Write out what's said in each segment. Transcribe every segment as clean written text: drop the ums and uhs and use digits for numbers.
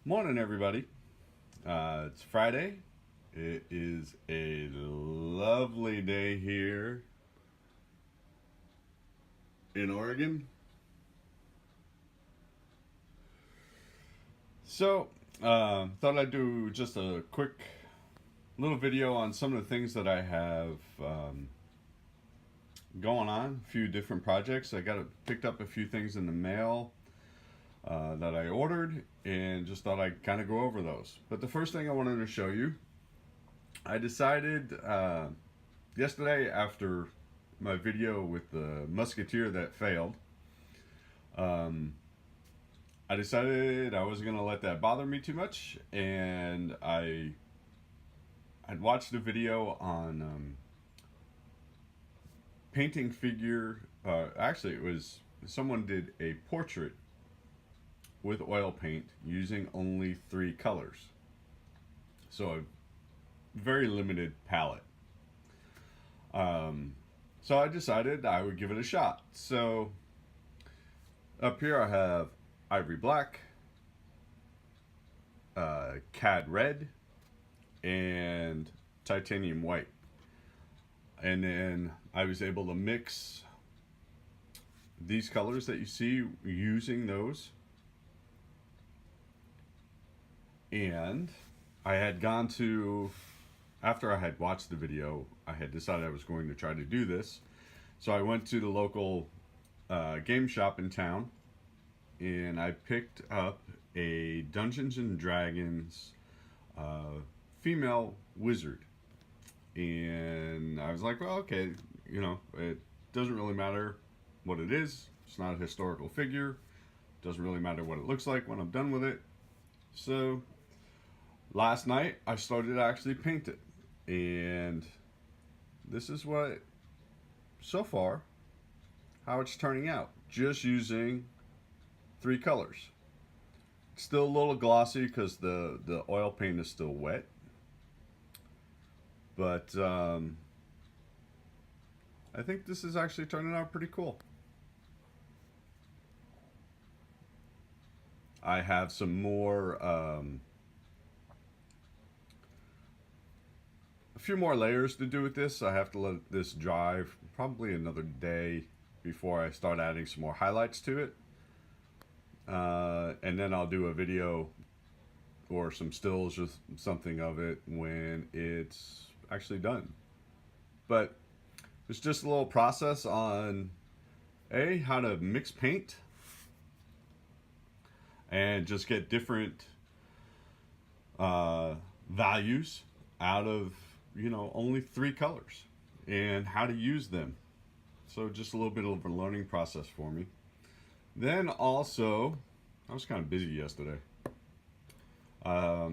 Morning, everybody. It's Friday. It is a lovely day here in Oregon. So, thought I'd do just a quick little video on some of the things that I have going on. A few different projects. I picked up a few things in the mail that I ordered, and just thought I'd kind of go over those. But the first thing I wanted to show you, I decided yesterday, after my video with the musketeer that failed, I decided I wasn't going to let that bother me too much, and I'd watched a video on painting figure. Actually, it was someone did a portrait with oil paint using only 3 colors. So a very limited palette. So I decided I would give it a shot. So up here I have ivory black, cad red, and titanium white. And then I was able to mix these colors that you see using those. And I had gone to, after I had watched the video, I had decided I was going to try to do this. So I went to the local game shop in town, and I picked up a Dungeons and Dragons female wizard. And I was like, well, okay, it doesn't really matter what it is. It's not a historical figure. It doesn't really matter what it looks like when I'm done with it. So last night I started to actually paint it, and this is what, so far, how it's turning out, just using 3 colors. It's still a little glossy because the oil paint is still wet, but I think this is actually turning out pretty cool. I have some more, a few more layers to do with this. I have to let this dry probably another day before I start adding some more highlights to it. And then I'll do a video or some stills, just something of it when it's actually done. But it's just a little process on how to mix paint and just get different values out of only 3 colors, and how to use them. So just a little bit of a learning process for me. Then also, I was kind of busy yesterday. I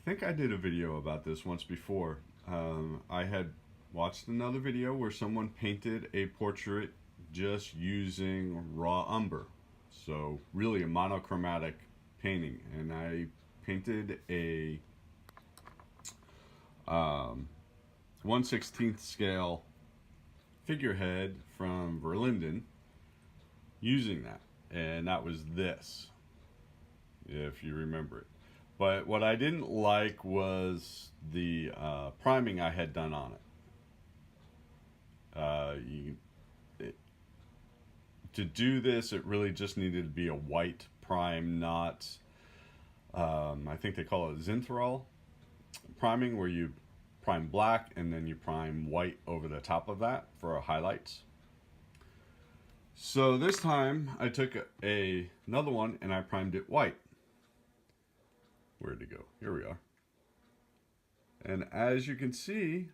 think I did a video about this once before. I had watched another video where someone painted a portrait just using raw umber. So really a monochromatic painting. And I painted a 1/16 scale figurehead from Verlinden using that. And that was this, if you remember it. But what I didn't like was the priming I had done on it. To do this, it really just needed to be a white prime, not, I think they call it Zinthral priming, where you prime black and then you prime white over the top of that for highlights. So this time I took another one and I primed it white. Where'd it go? Here we are. And as you can see,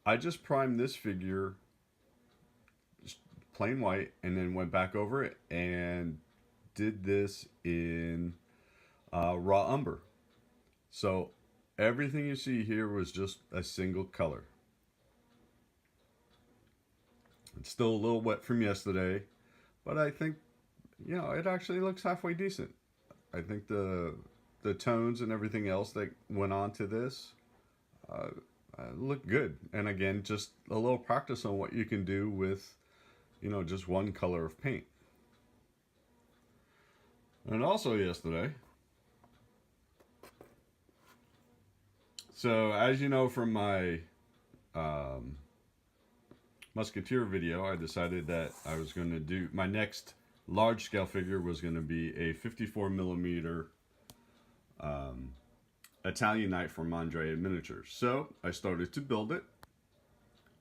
I just primed this figure just plain white, and then went back over it and did this in raw umber. So everything you see here was just a single color. It's still a little wet from yesterday, but I think, it actually looks halfway decent. I think the tones and everything else that went on to this look good. And again, just a little practice on what you can do with, just one color of paint. And also yesterday, so as you know from my um, Musketeer video, I decided that I was going to do my next large scale figure was going to be a 54 millimeter Italian Knight from Mondrea Miniatures. So I started to build it,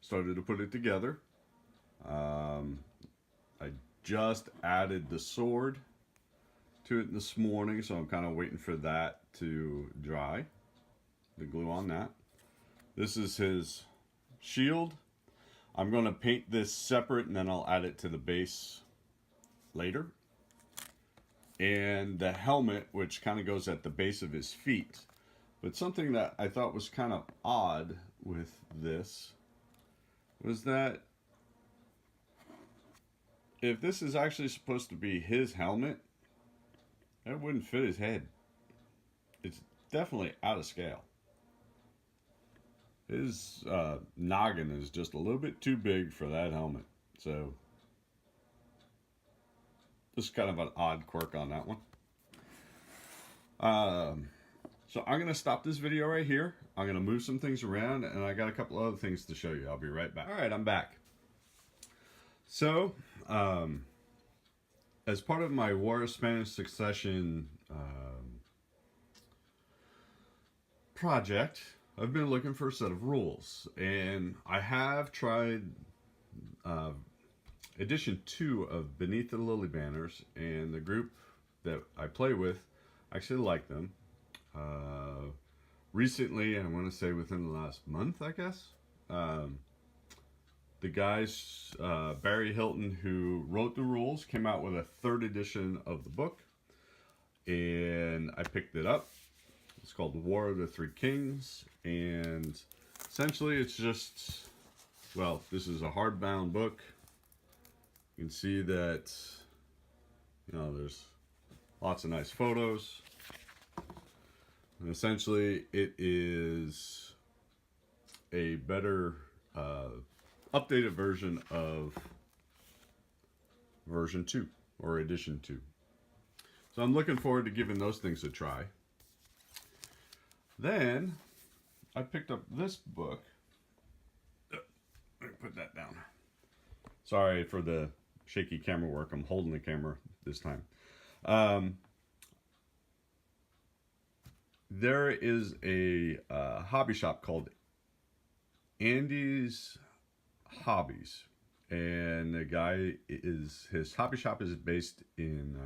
started to put it together. I just added the sword to it this morning, so I'm kind of waiting for that to dry, the glue on that. This is his shield. I'm going to paint this separate and then I'll add it to the base later. And the helmet, which kind of goes at the base of his feet. But something that I thought was kind of odd with this was that if this is actually supposed to be his helmet, it wouldn't fit his head. It's definitely out of scale. His noggin is just a little bit too big for that helmet. So, just kind of an odd quirk on that one. So I'm going to stop this video right here. I'm going to move some things around, and I got a couple other things to show you. I'll be right back. All right, I'm back. So, as part of my War of Spanish Succession project, I've been looking for a set of rules, and I have tried edition 2 of Beneath the Lily Banners, and the group that I play with actually like them. Recently, I want to say within the last month, I guess, the guys, Barry Hilton, who wrote the rules, came out with a 3rd edition of the book, and I picked it up. It's called War of the Three Kings, and essentially it's just, well, this is a hardbound book. You can see that, you know, there's lots of nice photos. And essentially it is a better, updated version of version 2 or edition 2. So I'm looking forward to giving those things a try. Then I picked up this book. Let me put that down. Sorry for the shaky camera work. I'm holding the camera this time. There is a hobby shop called Andy's Hobbies, and the guy his hobby shop is based in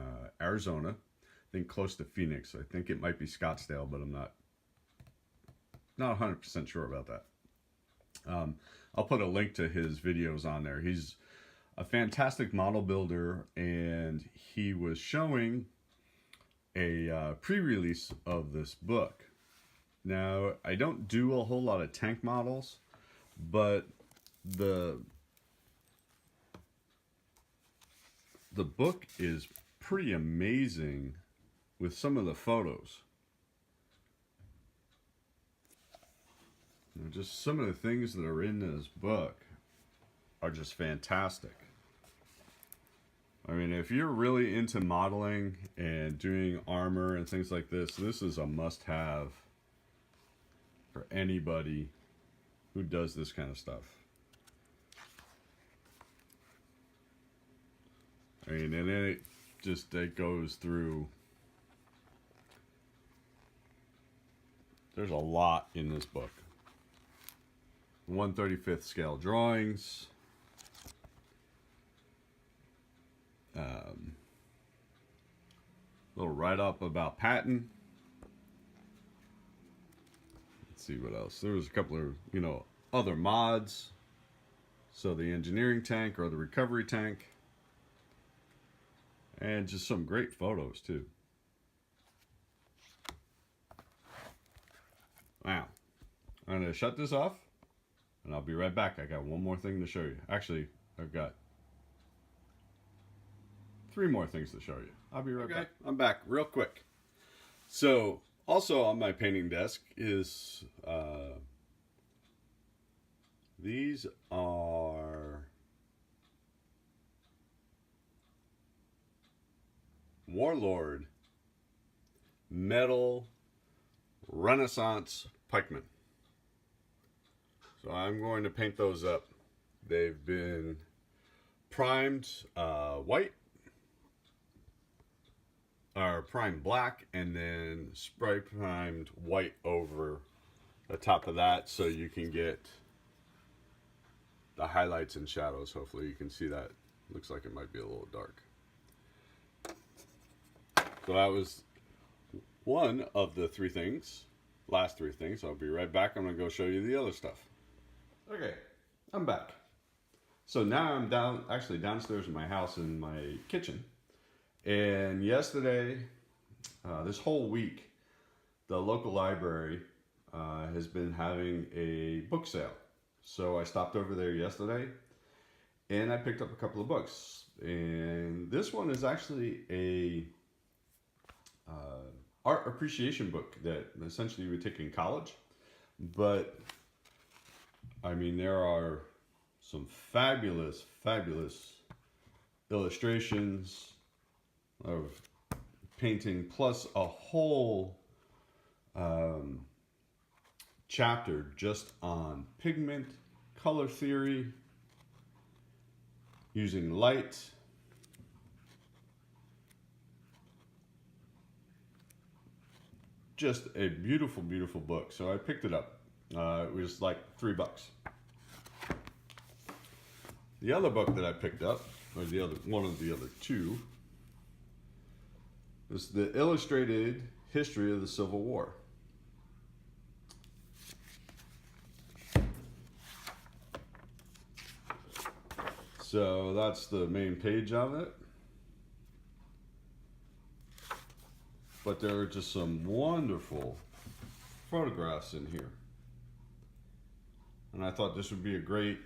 Arizona, I think close to Phoenix. I think it might be Scottsdale, but I'm not 100% sure about that. I'll put a link to his videos on there. He's a fantastic model builder, and he was showing a pre-release of this book. Now, I don't do a whole lot of tank models, but the book is pretty amazing with some of the photos. You know, just some of the things that are in this book are just fantastic. I mean, if you're really into modeling and doing armor and things like this, this is a must-have for anybody who does this kind of stuff. I mean, and then it goes through. There's a lot in this book. 1/35th scale drawings. Little write-up about Patton. Let's see what else. There was a couple of, you know, other mods. So the engineering tank or the recovery tank. And just some great photos too. Wow. I'm going to shut this off and I'll be right back. I got one more thing to show you. Actually, I've got 3 more things to show you. I'll be right back. I'm back real quick. So, also on my painting desk is, these are Warlord metal Renaissance pikemen. So I'm going to paint those up. They've been primed white, or primed black, and then spray primed white over the top of that, so you can get the highlights and shadows. Hopefully you can see that. Looks like it might be a little dark. So that was one of the last three things. I'll be right back. I'm going to go show you the other stuff. Okay, I'm back. So now I'm downstairs in my house in my kitchen. And yesterday, this whole week, the local library has been having a book sale. So I stopped over there yesterday and I picked up a couple of books. And this one is actually a art appreciation book that essentially you would take in college. But I mean, there are some fabulous, fabulous illustrations of painting, plus a whole chapter just on pigment, color theory, using light. Just a beautiful, beautiful book. So I picked it up. It was like $3. The other book that I picked up, or one of the other two, was the Illustrated History of the Civil War. So that's the main page of it. But there are just some wonderful photographs in here. And I thought this would be a great,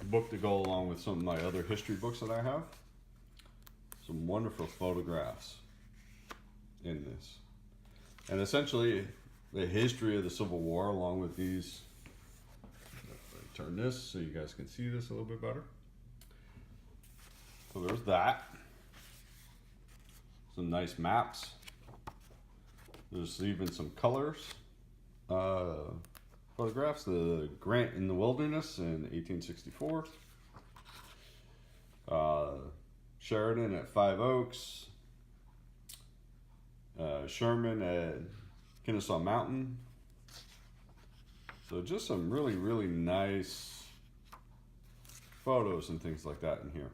book to go along with some of my other history books that I have. Some wonderful photographs in this. And essentially, the history of the Civil War, along with these. Turn this so you guys can see this a little bit better. So there's that. Some nice maps. There's even some colors. Photographs. The Grant in the Wilderness in 1864. Sheridan at Five Oaks. Sherman at Kennesaw Mountain. So just some really, really nice photos and things like that in here.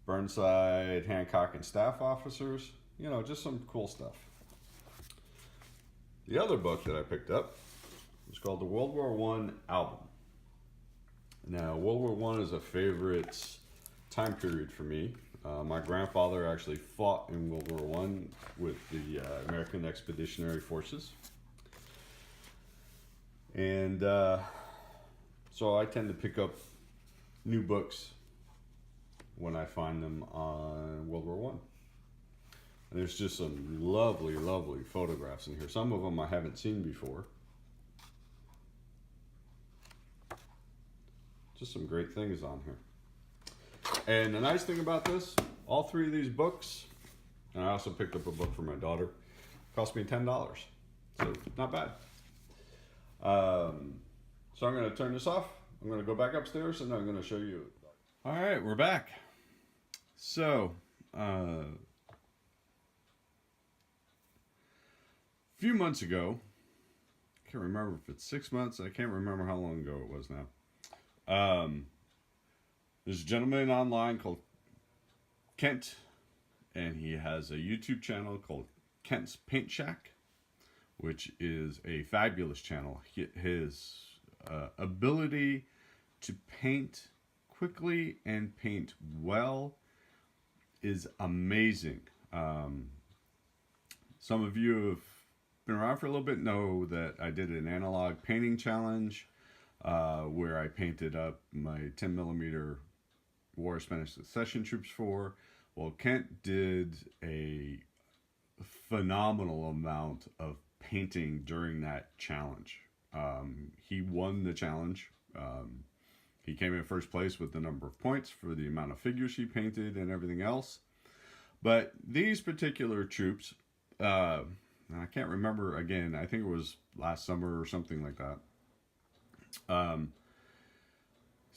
Burnside, Hancock, and staff officers. Just some cool stuff. The other book that I picked up was called the World War I Album. Now, World War I is a favorite time period for me. My grandfather actually fought in World War I with the American Expeditionary Forces. And so I tend to pick up new books when I find them on World War I. And there's just some lovely, lovely photographs in here. Some of them I haven't seen before. Just some great things on here. And the nice thing about this, all three of these books, and I also picked up a book for my daughter, cost me $10. So not bad. So I'm going to turn this off. I'm going to go back upstairs and I'm going to show you. All right, we're back. So, a few months ago, I can't remember if it's 6 months. I can't remember how long ago it was now. There's a gentleman online called Kent, and he has a YouTube channel called Kent's Paint Shack, which is a fabulous channel. His ability to paint quickly and paint well is amazing. Some of you have been around for a little bit know that I did an analog painting challenge where I painted up my 10mm War of Spanish Succession Troops 4. Well, Kent did a phenomenal amount of painting during that challenge. He won the challenge. He came in first place with the number of points for the amount of figures he painted and everything else. But these particular troops, I can't remember again. I think it was last summer or something like that. Um,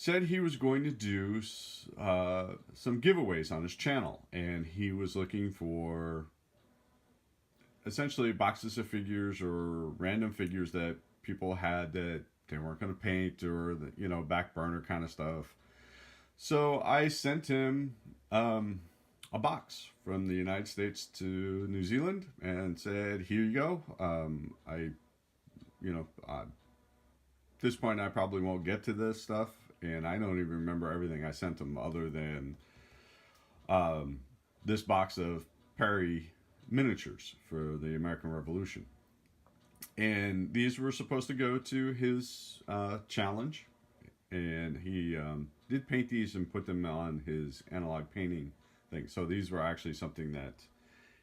Said he was going to do some giveaways on his channel, and he was looking for essentially boxes of figures or random figures that people had that they weren't going to paint, or the, back burner kind of stuff. So I sent him a box from the United States to New Zealand and said, "Here you go." At this point, I probably won't get to this stuff, and I don't even remember everything I sent him other than this box of Perry miniatures for the American Revolution. And these were supposed to go to his challenge, and he did paint these and put them on his analog painting thing. So these were actually something that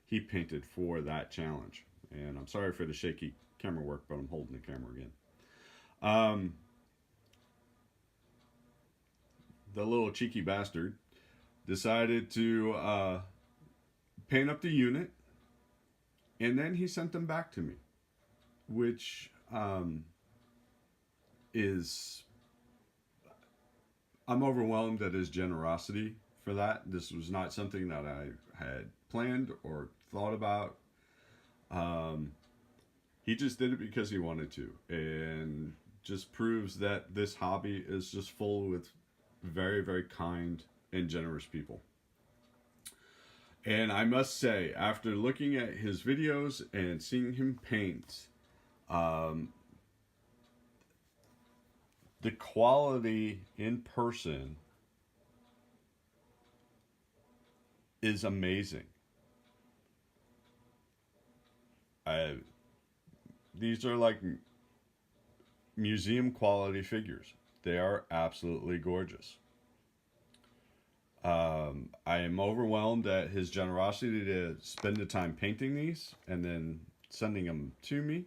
he painted for that challenge. And I'm sorry for the shaky camera work, but I'm holding the camera again. The little cheeky bastard decided to paint up the unit, and then he sent them back to me, which is, I'm overwhelmed at his generosity for that. This was not something that I had planned or thought about. He just did it because he wanted to, and just proves that this hobby is just full with very, very kind and generous people. And I must say, after looking at his videos and seeing him paint, the quality in person is amazing. These are like museum quality figures. They are absolutely gorgeous. I am overwhelmed at his generosity to spend the time painting these and then sending them to me.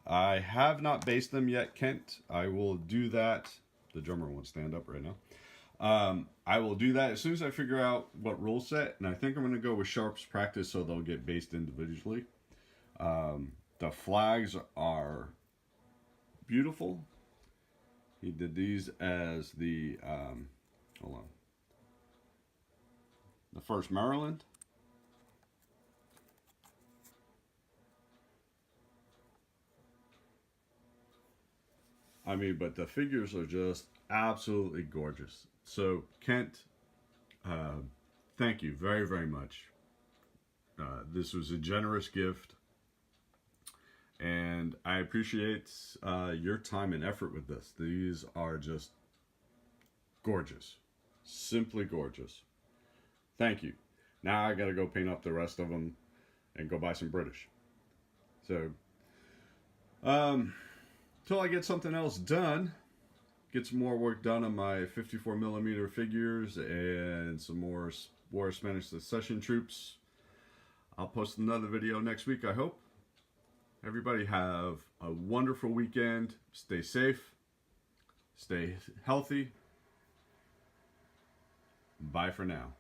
I have not based them yet, Kent. I will do that. The drummer won't stand up right now. I will do that as soon as I figure out what rule set, and I think I'm going to go with Sharp's practice so they'll get based individually. The flags are beautiful. He did these as the, hold on, the 1st Maryland. I mean, but the figures are just absolutely gorgeous. So, Kent, thank you very, very much. This was a generous gift, and I appreciate your time and effort with this. These are just gorgeous. Simply gorgeous. Thank you. Now I gotta go paint up the rest of them and go buy some British. So, until I get something else done, get some more work done on my 54mm figures and some more War of Spanish Succession troops, I'll post another video next week, I hope. Everybody have a wonderful weekend. Stay safe. Stay healthy. Bye for now.